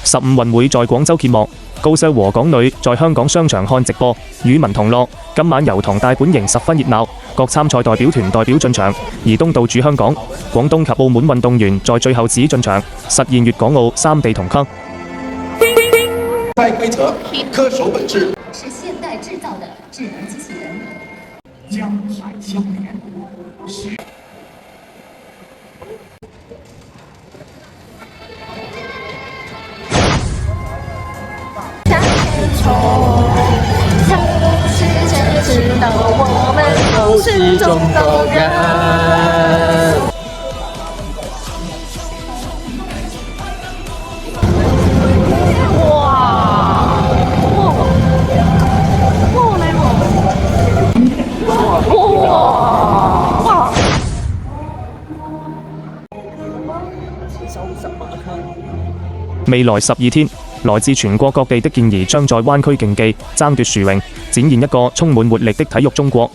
15運會在廣州揭幕，高雙和港女在香港商場看直播，與民同樂。今晚油塘大本營十分熱鬧，各參賽代表團代表進場，而東道主香港、廣東及澳門運動員在最後只進場，實現粵港澳三地同級。赛规则，恪守本质，是现代制造的智能机器人。江海相连，向前冲，让世界知道我们都是中国人。未來12天，來自全國各地的健兒將在灣區競技爭奪殊榮，展現一個充滿活力的體育中國。